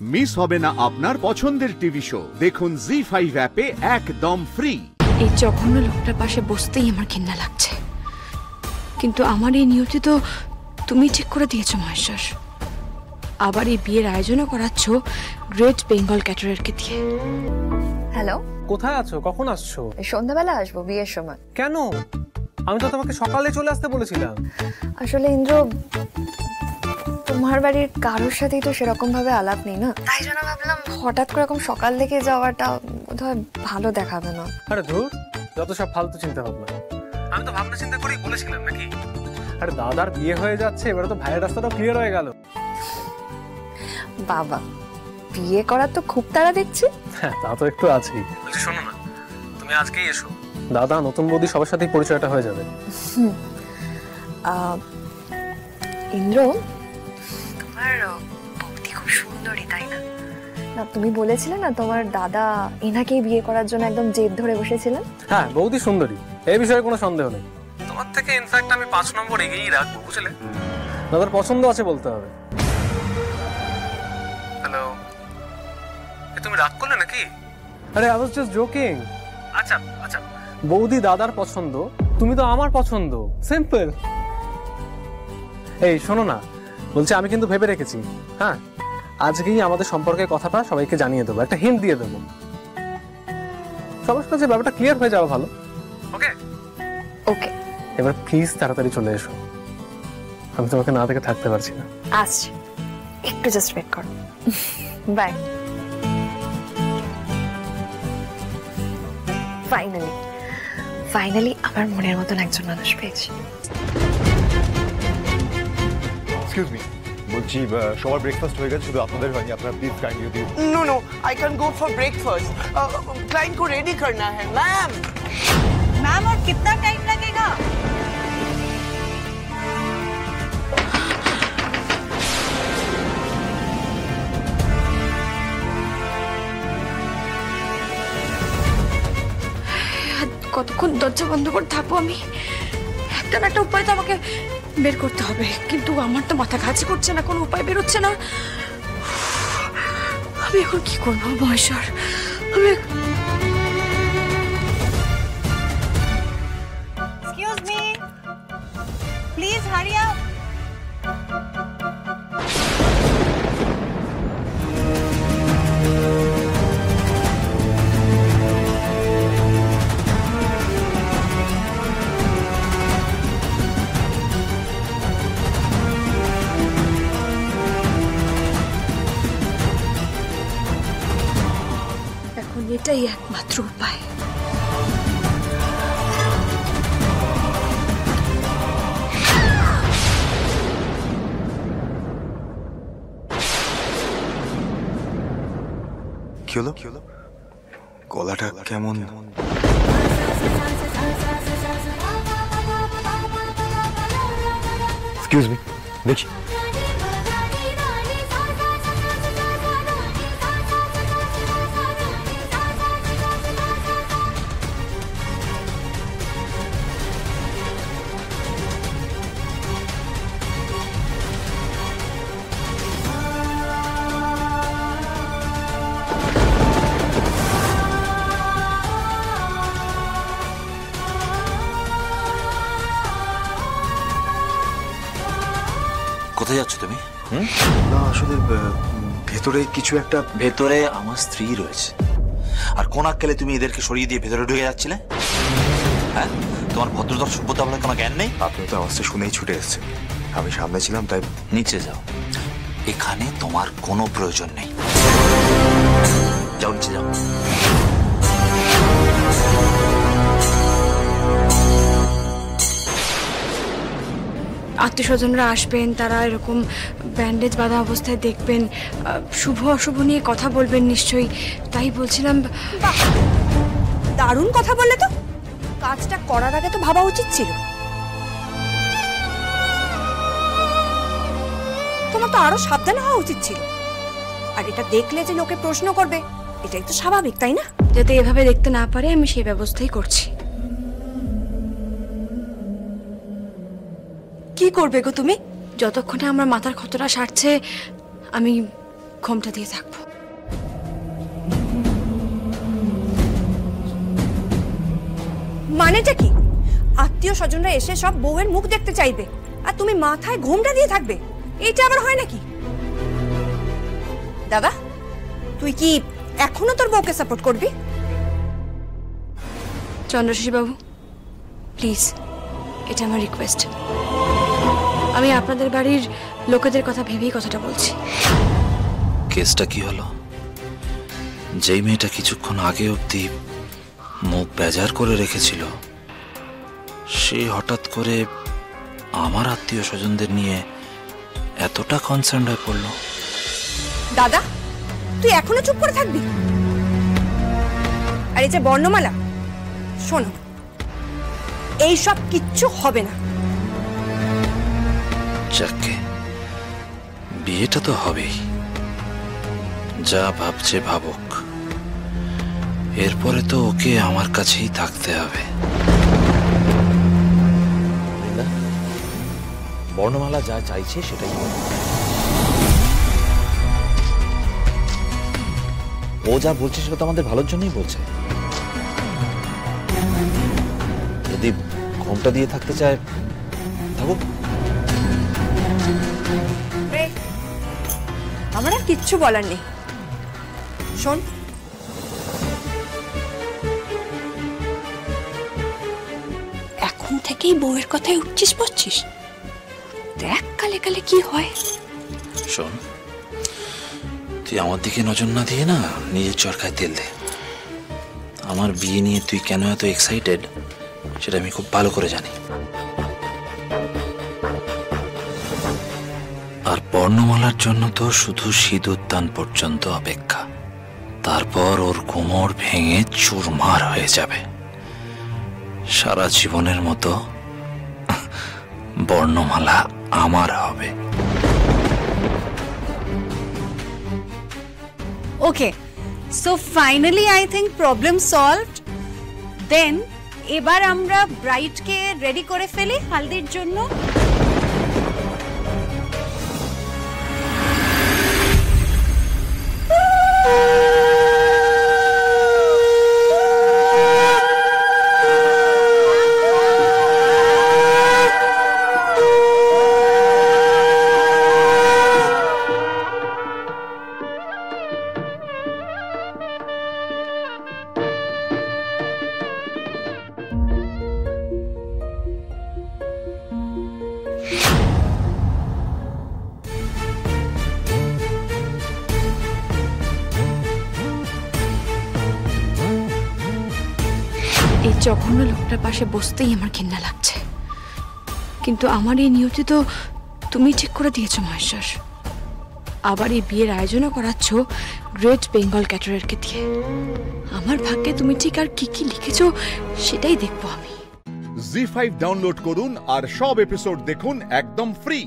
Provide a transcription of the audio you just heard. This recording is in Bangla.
মিস হবে না আপনার পছন্দের টিভি শো। দেখুন জি5 অ্যাপে একদম ফ্রি। এই জঘন্য লোকটার পাশে বসতেই আমার ঘৃণা লাগছে, কিন্তু আমার এই নিয়তি তো তুমি ঠিক করে দিয়েছো মহেশ্বর। আবার এই বিয়ের আয়োজনও করাচ্ছ গ্রেট বেঙ্গল ক্যাটারারকে দিয়ে। হ্যালো, কোথায় আছো? কখন আসছো? সন্ধ্যাবেলা আসবো বিয়ের সময়। কেন? আমি তো তোমাকে সকালে চলে আসতে বলেছিলাম। আসলে ইন্দ্র, তোমার বাড়ির কারোর সাথেই তো সেরকম ভাবে আলাপ নেই না, তাই জন্য ভাবলাম হঠাৎ করে এরকম সকাল থেকে যাওয়াটা বোধহয় ভালো দেখাবে না। আরে ধুর, যত সব ফালতু চিন্তা ভাবনা। আমি তো ভাবনা চিন্তা করেই বলেছিলাম নাকি। আরে দাদার বিয়ে হয়ে যাচ্ছে, এবারে তো ভাইয়ের রাস্তাটাও ক্লিয়ার হয়ে গেল। বাবা, বিয়ে করার তো খুব তাড়া দেখছি। হ্যাঁ, তা তো একটু আছেই। বলছি শোনো না, তুমি আজকেই এসো। দাদা নতুন বৌদি সবার সাথেই পরিচয়টা হয়ে যাবে। ইন্দ্র, তোমার বৌদি খুব সুন্দরী, তাই না? না, তুমি বলেছিলে না তোমার দাদা এনাকেই বিয়ে করার জন্য একদম জেদ ধরে বসেছিলেন। হ্যাঁ, বৌদি সুন্দরী, এই বিষয়ে কোনো সন্দেহ নেই। তোমার থেকে ইনফ্যাক্ট আমি 5 নম্বর এগিয়েই রাখবো, বুঝলে? দাদার পছন্দ আছে বলতে হবে। হ্যালো, তুমি রাগ করলে নাকি? আরে আই ওয়াজ জাস্ট জোকিং। আচ্ছা আচ্ছা, বৌদি দাদার পছন্দ, তুমি তো আমার পছন্দ, সিম্পল। এই শোনো না, বলছি আমি কিন্তু ভেবে রেখেছি, হ্যাঁ আজকেই আমাদের সম্পর্কে কথাটা সবাইকে জানিয়ে দেবো, একটা হিন্ট দিয়ে দেবো। সবার কাছে ব্যাপারটা ক্লিয়ার হয়ে যাওয়া ভালো। ওকে ওকে, এবার প্লিজ তাড়াতাড়ি চলে এসো, আমি তোমাকে না দেখে থাকতে পারছি না। আসছি, একটু জাস্ট ওয়েট করো। বাই। ফাইনালি আমার মনের মতন একজন মানুষ পেয়েছি। এক্সকিউজ মি, বলছি সবার ব্রেকফাস্ট হয়ে গেছে, শুধু আপনাদের হয়নি। আপনারা প্লিজ কাইন্ডলি দিও। No no, I can go for breakfast. Client को रेडी करना है। मैम मैम, और कितना टाइम लगेगा? কতক্ষণ দরজা বন্ধ করে থাকবো আমি? একটা না একটা উপায় তো আমাকে বের করতে হবে, কিন্তু আমার তো মাথা কাজ করছে না, কোনো উপায় বেরোচ্ছে না। আমি এখন কি করবো মহেশ্বর? আমি Excuse me, please hurry up. এখন এটাই একমাত্র উপায়। কি হলো? গলাটা কেমন? এক্সকিউজ মি, দেখি। কোথায় যাচ্ছ তুমি? না আসলে ভেতরে কিছু একটা। ভেতরে আমার স্ত্রী রয়েছে, আর কোন আক্কেলে তুমি এদেরকে সরিয়ে দিয়ে ভেতরে ঢুকে যাচ্ছিলে? হ্যাঁ, তোমার ভদ্রতার সভ্যতা বলে কোনো জ্ঞান নেই? আপনি তো আওয়াজটা শুনেই ছুটে এসেছেন, আমি সামনে ছিলাম তাই। নিচে যাও, এখানে তোমার কোনো প্রয়োজন নেই। যাও নিচে যাও। আত্মীয় স্বজনরা আসবেন, তারা এরকম ব্যান্ডেজ বাঁধা অবস্থায় দেখবেন, শুভ অশুভ নিয়ে কথা বলবেন নিশ্চয়ই। তাই বলছিলাম। দারুণ কথা বললে তো, কাজটা করার আগে তো ভাবা উচিত ছিল। তোমার তো আরো সাবধান হওয়া উচিত ছিল। আর এটা দেখলে যে লোকে প্রশ্ন করবে, এটাই তো স্বাভাবিক, তাই না? যাতে এভাবে দেখতে না পারে আমি সেই ব্যবস্থাই করছি। কি করবে গো তুমি? যতক্ষণে আমার মাথার ক্ষতটা সারছে আমি ঘোমটা দিয়ে থাকবো। মানেটা কি? আত্মীয় স্বজনরা এসে সব বউয়ের মুখ দেখতে চাইবে আর তুমি মাথায় ঘোমটা দিয়ে থাকবে? এটা আবার হয় নাকি? দাদা, তুই কি এখনো তোর বউকে সাপোর্ট করবি? চন্দ্রশেখর বাবু, প্লিজ, এটা আমার রিকোয়েস্ট। আমি আপনাদের বাড়ির লোকেদের কথা ভেবেই কথাটা বলছি। কেসটা কি হলো? যেই মেয়েটা কিছুক্ষণ আগে অবধি মুখ বেজার করে রেখেছিল, সে হঠাৎ করে আমার আত্মীয় স্বজনদের নিয়ে এতটা কনসার্ন হয়ে পড়লো। দাদা, তুই এখনো চুপ করে থাকবি? আর এই যে বর্ণমালা, শোনো, এইসব কিচ্ছু হবে না। যাকে বিয়েটা তো হবেই, যা ভাবছে ভাবুক, এরপরে তো ওকে আমার কাছেই থাকতে হবে। বর্ণমালা যা চাইছে সেটাই ও যা বলছে সেটা তো আমাদের ভালোর জন্যই বলছে। যদি ঘোমটা দিয়ে থাকতে চায় থাকুক। আমার আর কিচ্ছু বলার নেই। শোন, এখন থেকেই বউয়ের কথায় উঠছিস পড়ছিস, দেখ কালে কালে কি হয়। শোন, তুই আমার দিকে নজর না দিয়ে না নিজের চরকায় তেল দে। আমার বিয়ে নিয়ে তুই কেন এত এক্সাইটেড সেটা আমি খুব ভালো করে জানি। আর বর্ণমালার জন্য তো শুধু সিঁদুর দান পর্যন্ত অপেক্ষা, তারপর ওর কোমর ভেঙে চুরমার হয়ে যাবে। সারা জীবনের মতো বর্ণমালা আমার হবে। Okay, so finally I think problem solved. Then এবার আমরা ব্রাইডকে রেডি করে ফেলি হালদির জন্য। এই জঘন্য লোকটার পাশে বসতেই আমার ঘৃণা লাগছে, কিন্তু আমার এই নিয়তি তো তুমি ঠিক করে দিয়েছো মহেশ্বর। আবার এই বিয়ের আয়োজনও করাচ্ছ গ্রেট বেঙ্গল ক্যাটারারকে দিয়ে। আমার ভাগ্যে তুমি ঠিক আর কি কি লিখেছো সেটাই দেখবো আমি। জি5 ডাউনলোড করুন আর সব এপিসোড দেখুন একদম ফ্রি।